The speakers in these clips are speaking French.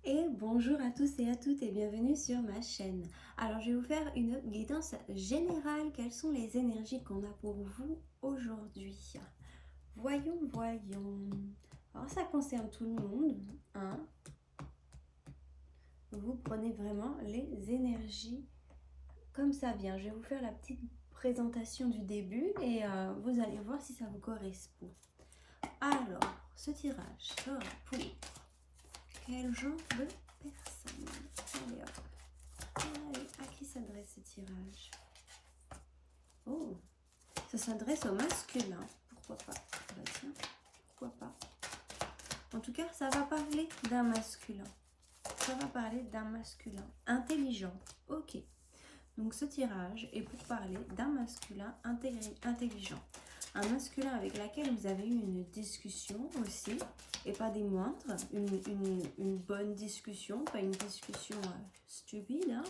Et bonjour à tous et à toutes et bienvenue sur ma chaîne. Alors je vais vous faire une guidance générale. Quelles sont les énergies qu'on a pour vous aujourd'hui? Voyons. Alors ça concerne tout le monde, hein. Vous prenez vraiment les énergies comme ça vient. Je vais vous faire la petite présentation du début et vous allez voir si ça vous correspond. Alors, ce tirage sera pour quel genre de personne? Allez hop. Allez, à qui s'adresse ce tirage? Oh, ça s'adresse au masculin. Pourquoi pas? Bah tiens, pourquoi pas? En tout cas, ça va parler d'un masculin. Ça va parler d'un masculin intelligent. Ok. Donc ce tirage est pour parler d'un masculin intelligent. Un masculin avec lequel vous avez eu une discussion aussi, et pas des moindres, une bonne discussion, pas une discussion stupide, hein,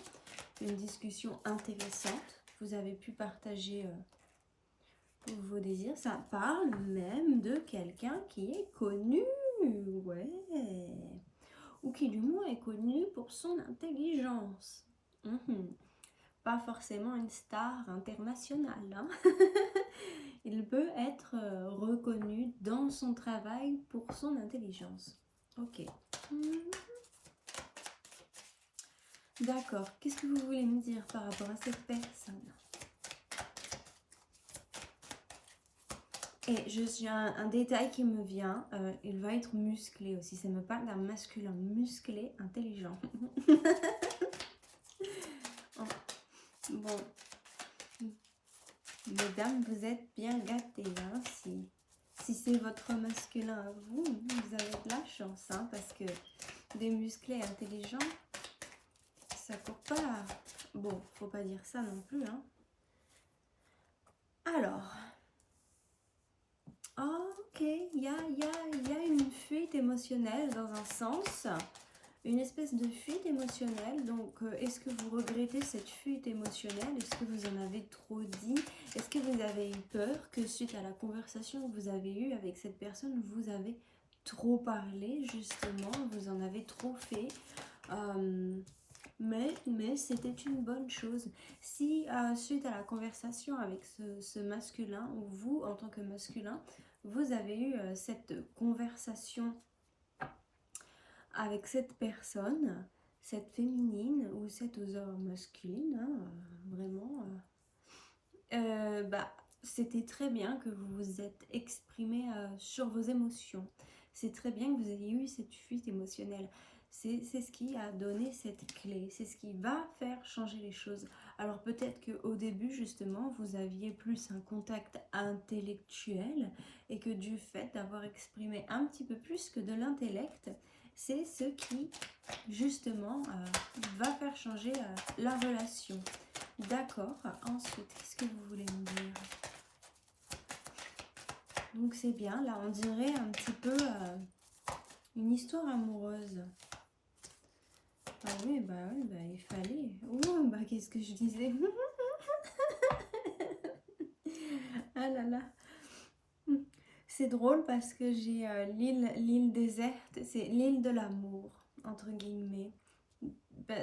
une discussion intéressante. Vous avez pu partager vos désirs. Ça parle même de quelqu'un qui est connu, ouais, ou qui du moins est connu pour son intelligence. Pas forcément une star internationale, hein. Il peut être reconnu dans son travail pour son intelligence. Ok. D'accord. Qu'est-ce que vous voulez me dire par rapport à cette personne? Et j'ai un détail qui me vient. Il va être musclé aussi. Ça me parle d'un masculin musclé, intelligent. Bon. Mesdames, vous êtes bien gâtées, hein, si c'est votre masculin à vous, vous avez de la chance, hein, parce que des musclés intelligents, ça court pas. Bon, faut pas dire ça non plus, hein. Alors, ok, il y a une fuite émotionnelle dans un sens. Une espèce de fuite émotionnelle. Donc, est-ce que vous regrettez cette fuite émotionnelle? Est-ce que vous en avez trop dit? Est-ce que vous avez eu peur que suite à la conversation que vous avez eue avec cette personne, vous avez trop parlé, justement, vous en avez trop fait? Mais c'était une bonne chose. Si suite à la conversation avec ce masculin, ou vous, en tant que masculin, vous avez eu cette conversation avec cette personne, cette féminine ou cette oseur masculine, hein, vraiment, bah, c'était très bien que vous vous êtes exprimé sur vos émotions. C'est très bien que vous ayez eu cette fuite émotionnelle. C'est ce qui a donné cette clé, c'est ce qui va faire changer les choses. Alors peut-être qu'au début, justement, vous aviez plus un contact intellectuel et que du fait d'avoir exprimé un petit peu plus que de l'intellect, c'est ce qui, justement, va faire changer la relation. D'accord. Ensuite, qu'est-ce que vous voulez me dire? Donc c'est bien. Là, on dirait un petit peu une histoire amoureuse. Ah oui, bah il fallait. Oh, bah qu'est-ce que je disais? Ah là là. C'est drôle parce que j'ai l'île déserte. C'est l'île de l'amour, entre guillemets. Bah,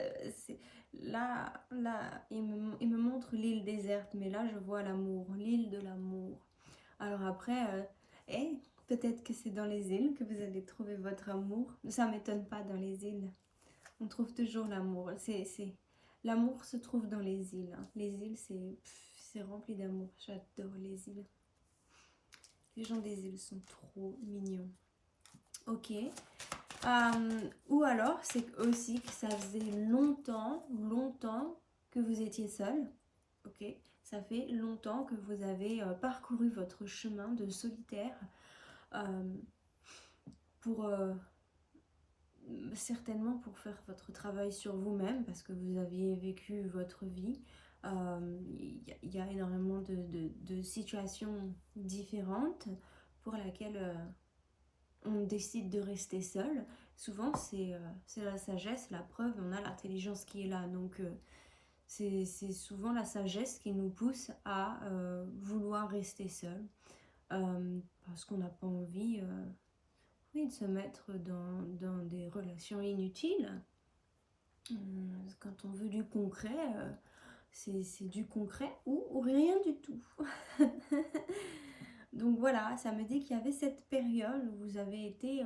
là, il me montre l'île déserte, mais là, je vois l'amour, l'île de l'amour. Alors après, peut-être que c'est dans les îles que vous allez trouver votre amour. Ça m'étonne pas, dans les îles. On trouve toujours l'amour. L'amour se trouve dans les îles, hein. Les îles, c'est rempli d'amour. J'adore les îles. Les gens des îles sont trop mignons. Ok. Ou alors, c'est aussi que ça faisait longtemps que vous étiez seul. Ok. Ça fait longtemps que vous avez parcouru votre chemin de solitaire pour certainement pour faire votre travail sur vous-même parce que vous aviez vécu votre vie. Il y a énormément de situations différentes pour lesquelles on décide de rester seul. Souvent, c'est la sagesse, la preuve, on a l'intelligence qui est là. Donc, c'est souvent la sagesse qui nous pousse à vouloir rester seul parce qu'on n'a pas envie oui, de se mettre dans des relations inutiles. Quand on veut du concret, c'est du concret ou rien du tout. Donc voilà, ça me dit qu'il y avait cette période où vous avez été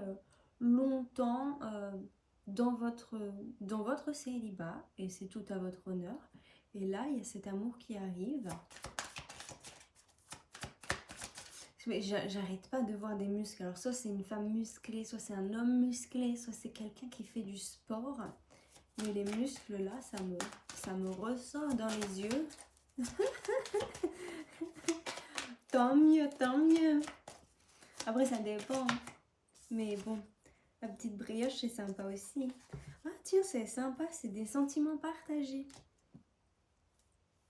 longtemps dans votre célibat, et c'est tout à votre honneur. Et là, il y a cet amour qui arrive. Mais j'arrête pas de voir des muscles. Alors soit c'est une femme musclée, soit c'est un homme musclé, soit c'est quelqu'un qui fait du sport. Mais les muscles là, ça me ressort dans les yeux. Tant mieux, tant mieux. Après ça dépend. Mais bon, la petite brioche c'est sympa aussi. Ah tiens, c'est sympa, c'est des sentiments partagés.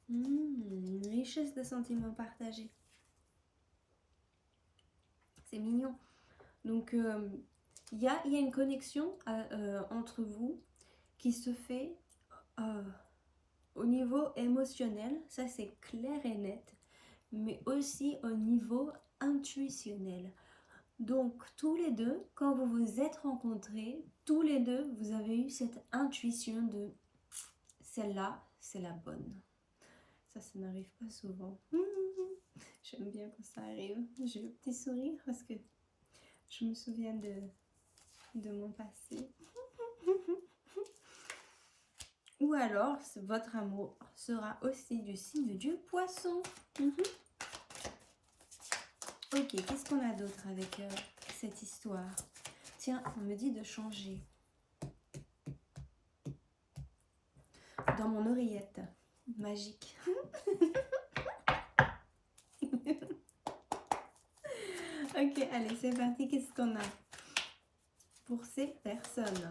Une richesse de sentiments partagés. C'est mignon. Donc, il y a une connexion entre vous qui se fait au niveau émotionnel. Ça, c'est clair et net. Mais aussi au niveau intuitionnel. Donc, tous les deux, quand vous vous êtes rencontrés, tous les deux, vous avez eu cette intuition de celle-là, c'est la bonne. Ça n'arrive pas souvent. J'aime bien quand ça arrive. J'ai le petit sourire parce que je me souviens de mon passé. Ou alors, votre amour sera aussi du signe du poisson. Ok, qu'est-ce qu'on a d'autre avec cette histoire? Tiens, on me dit de changer. Dans mon oreillette magique. Ok, allez, c'est parti. Qu'est-ce qu'on a pour ces personnes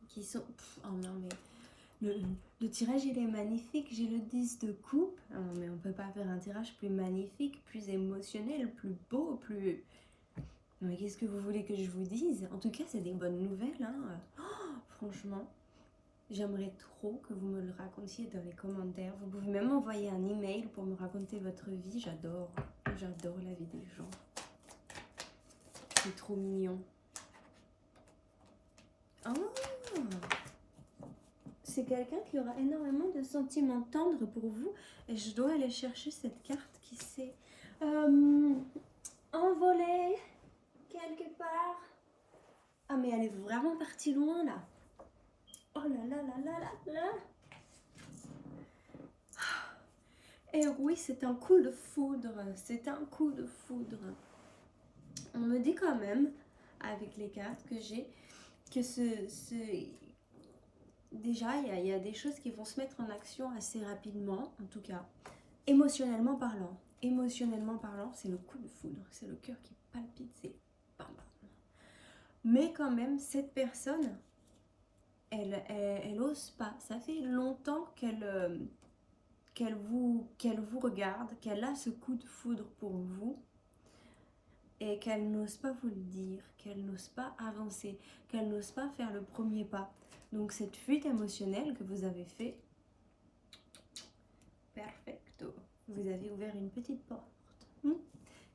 qui sont... oh non, mais le tirage, il est magnifique. J'ai le 10 de coupe. Oh, mais on peut pas faire un tirage plus magnifique, plus émotionnel, plus beau, plus... Non, mais qu'est-ce que vous voulez que je vous dise? En tout cas, c'est des bonnes nouvelles. Hein. Oh, franchement, j'aimerais trop que vous me le racontiez dans les commentaires. Vous pouvez même envoyer un email pour me raconter votre vie. J'adore la vie des gens. C'est trop mignon. Oh, c'est quelqu'un qui aura énormément de sentiments tendres pour vous. Et je dois aller chercher cette carte qui s'est envolée quelque part. Ah, mais elle est vraiment partie loin là. Oh là là là là là là. Et oui, c'est un coup de foudre. C'est un coup de foudre. On me dit quand même, avec les cartes que j'ai, que déjà, il y a des choses qui vont se mettre en action assez rapidement, en tout cas, émotionnellement parlant. Émotionnellement parlant, c'est le coup de foudre. C'est le cœur qui palpite, c'est bam bam. Mais quand même, cette personne, elle ose pas. Ça fait longtemps qu'elle vous regarde, qu'elle a ce coup de foudre pour vous et qu'elle n'ose pas vous le dire, qu'elle n'ose pas avancer, qu'elle n'ose pas faire le premier pas. Donc cette fuite émotionnelle que vous avez fait, perfecto, vous avez ouvert une petite porte.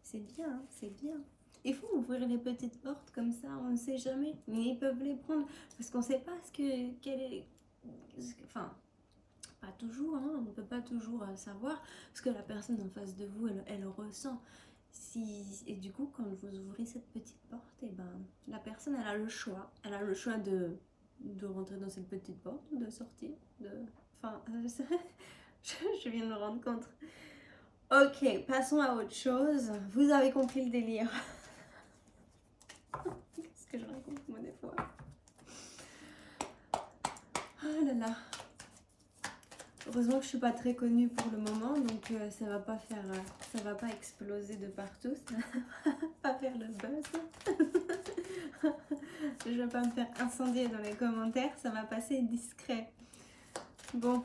C'est bien, hein, c'est bien. Il faut ouvrir les petites portes comme ça, on ne sait jamais. Mais ils peuvent les prendre parce qu'on ne sait pas enfin, pas toujours, hein, on ne peut pas toujours savoir ce que la personne en face de vous, elle ressent. Et du coup, quand vous ouvrez cette petite porte, et ben, la personne, elle a le choix. Elle a le choix de rentrer dans cette petite porte ou de sortir. Enfin, je viens de me rendre compte. Ok, passons à autre chose. Vous avez compris le délire. Qu'est-ce que je raconte moi des fois? Oh là là. Heureusement que je suis pas très connue pour le moment, donc ça va pas exploser de partout, ça va pas faire le buzz. Je vais pas me faire incendier dans les commentaires, ça va passer discret. Bon.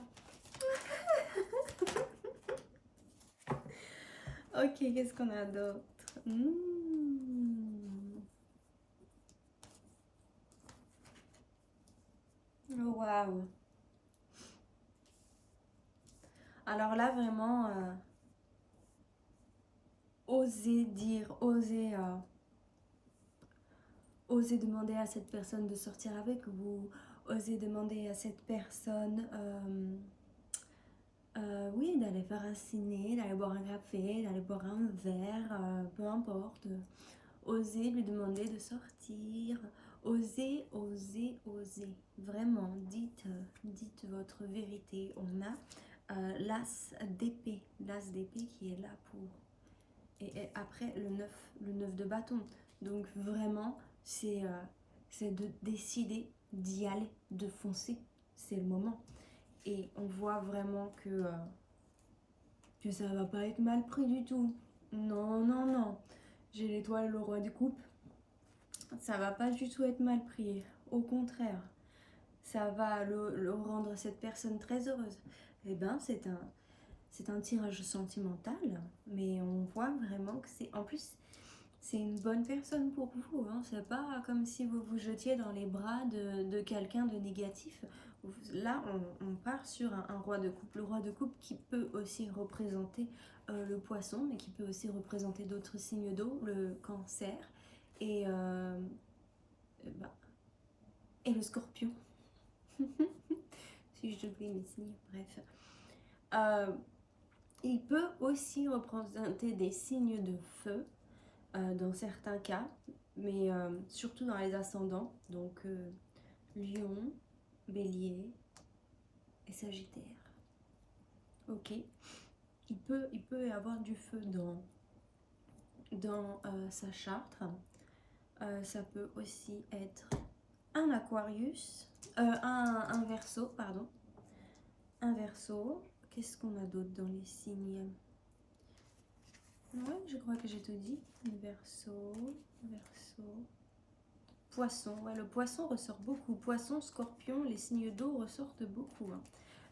Ok, qu'est-ce qu'on a d'autre? Waouh. Alors là, vraiment, osez dire, osez Osez demander à cette personne de sortir avec vous. Osez demander à cette personne, oui, d'aller faire un ciné, d'aller boire un café, d'aller boire un verre, peu importe. Osez lui demander de sortir. Osez, osez, osez. Vraiment, dites votre vérité. On a l'as d'épée. L'as d'épée qui est là pour... Et après, le 9 de bâton. Donc vraiment, c'est de décider d'y aller, de foncer. C'est le moment. Et on voit vraiment que ça va pas être mal pris du tout. Non, non, non. J'ai l'étoile et le roi de coupe. Ça va pas du tout être mal pris. Au contraire, ça va le rendre cette personne très heureuse. Eh ben, c'est un tirage sentimental, mais on voit vraiment que c'est... En plus, c'est une bonne personne pour vous. Hein. C'est pas comme si vous vous jetiez dans les bras de quelqu'un de négatif. Là, on part sur un roi de coupe. Le roi de coupe qui peut aussi représenter le poisson, mais qui peut aussi représenter d'autres signes d'eau, le cancer et, bah, et le scorpion. Si j'oublie mes signes, bref. Il peut aussi représenter des signes de feu dans certains cas, mais surtout dans les ascendants, donc Lion, Bélier et Sagittaire. Ok, il peut y avoir du feu dans sa charte. Ça peut aussi être un Aquarius, un Verseau, pardon. Un Verseau. Qu'est-ce qu'on a d'autre dans les signes? Ouais, je crois que j'ai tout dit. Verseau, Verseau. Poisson, ouais, le poisson ressort beaucoup. Poisson, scorpion, les signes d'eau ressortent beaucoup. Hein.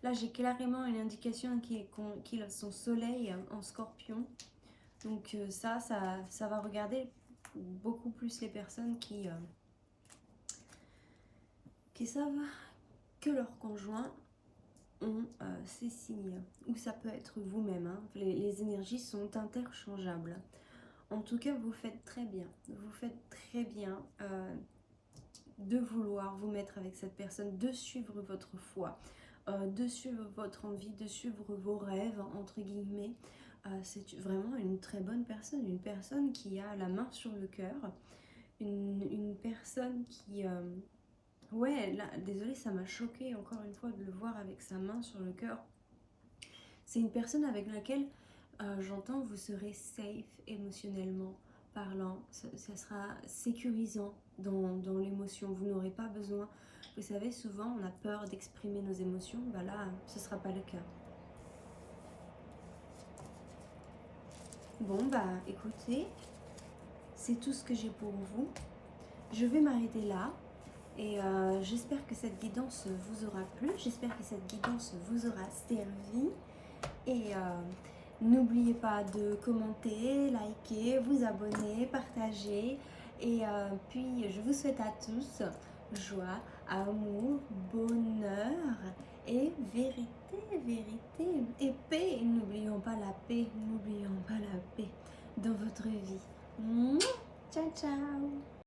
Là, j'ai clairement une indication qu'il a son soleil en scorpion. Donc ça va regarder beaucoup plus les personnes qui savent que leur conjoint ont ces signes. Ou ça peut être vous-même. Hein. Les énergies sont interchangeables. En tout cas, vous faites très bien. Vous faites très bien de vouloir vous mettre avec cette personne, de suivre votre foi, de suivre votre envie, de suivre vos rêves, entre guillemets. C'est vraiment une très bonne personne, une personne qui a la main sur le cœur, une personne qui... ouais, là, désolée, ça m'a choquée encore une fois de le voir avec sa main sur le cœur. C'est une personne avec laquelle, j'entends, vous serez safe émotionnellement parlant. Ça sera sécurisant dans l'émotion. Vous n'aurez pas besoin... Vous savez, souvent, on a peur d'exprimer nos émotions. Bah là, ce ne sera pas le cas. Bon, bah écoutez, c'est tout ce que j'ai pour vous. Je vais m'arrêter là. Et j'espère que cette guidance vous aura plu. J'espère que cette guidance vous aura servi. Et n'oubliez pas de commenter, liker, vous abonner, partager. Et puis, je vous souhaite à tous joie, amour, bonheur et vérité, vérité.